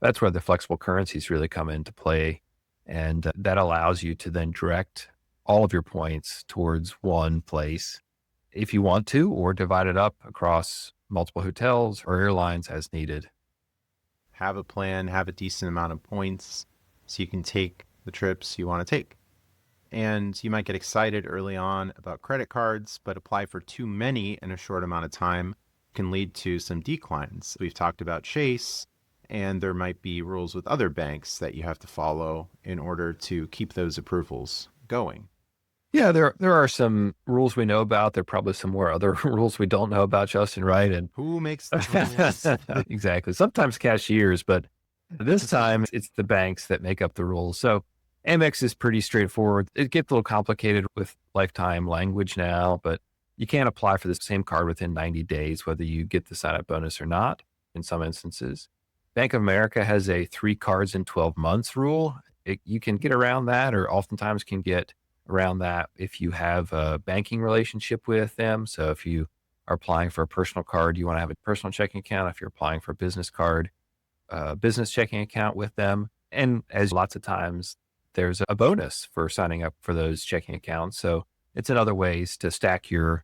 That's where the flexible currencies really come into play. And that allows you to then direct all of your points towards one place if you want to, or divide it up across multiple hotels or airlines as needed. Have a plan, have a decent amount of points so you can take the trips you want to take. And you might get excited early on about credit cards, but apply for too many in a short amount of time can lead to some declines. We've talked about Chase, and there might be rules with other banks that you have to follow in order to keep those approvals going. Yeah, there are some rules we know about. There are probably some more other rules we don't know about, Justin, right? And Who makes the rules? exactly. Sometimes cashiers, but this time it's the banks that make up the rules. So Amex is pretty straightforward. It gets a little complicated with lifetime language now, but you can't apply for the same card within 90 days, whether you get the sign up bonus or not in some instances. Bank of America has a 3 cards in 12 months rule. You can get around that, or oftentimes can get around that if you have a banking relationship with them. So if you are applying for a personal card, you want to have a personal checking account. If you're applying for a business card, a business checking account with them. And as lots of times, there's a bonus for signing up for those checking accounts. So it's another ways to stack your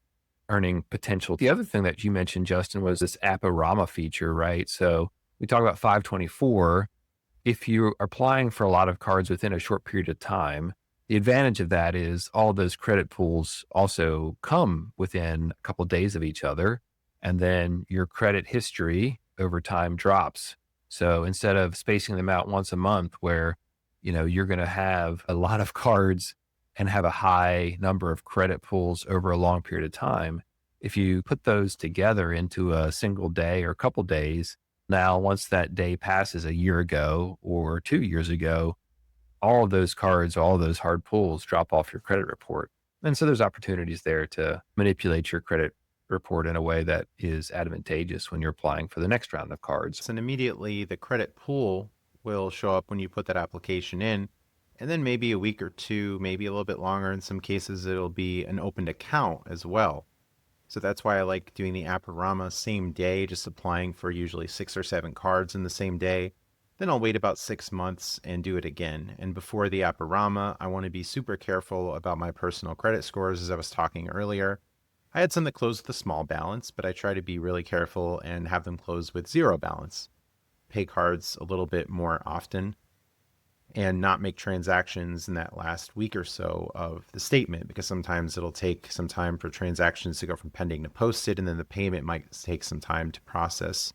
earning potential. The other thing that you mentioned, Justin, was this Apparama feature, right? So we talk about 524. If you're applying for a lot of cards within a short period of time, the advantage of that is all those credit pools also come within a couple of days of each other. And then your credit history over time drops. So instead of spacing them out once a month where, you're going to have a lot of cards and have a high number of credit pools over a long period of time, if you put those together into a single day or a couple days, now once that day passes a year ago or 2 years ago, all of those cards, all of those hard pulls drop off your credit report. And so there's opportunities there to manipulate your credit report in a way that is advantageous when you're applying for the next round of cards. And immediately the credit pool will show up when you put that application in. And then maybe a week or two, maybe a little bit longer. In some cases, it'll be an opened account as well. So that's why I like doing the Apparama same day, just applying for usually 6 or 7 cards in the same day. Then I'll wait about 6 months and do it again. And before the Apparama, I want to be super careful about my personal credit scores, as I was talking earlier. I had some that closed with a small balance, but I try to be really careful and have them close with 0 balance. Pay cards a little bit more often and not make transactions in that last week or so of the statement, because sometimes it'll take some time for transactions to go from pending to posted, and then the payment might take some time to process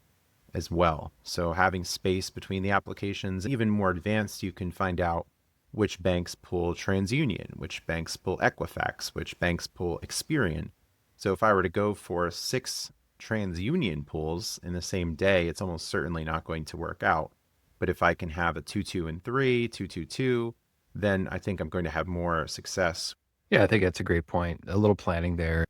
as well. So having space between the applications, even more advanced, you can find out which banks pull TransUnion, which banks pull Equifax, which banks pull Experian. So if I were to go for 6 TransUnion pulls in the same day, it's almost certainly not going to work out. But if I can have a 2-2 and 3, 2-2-2, then I think I'm going to have more success. Yeah, I think that's a great point. A little planning there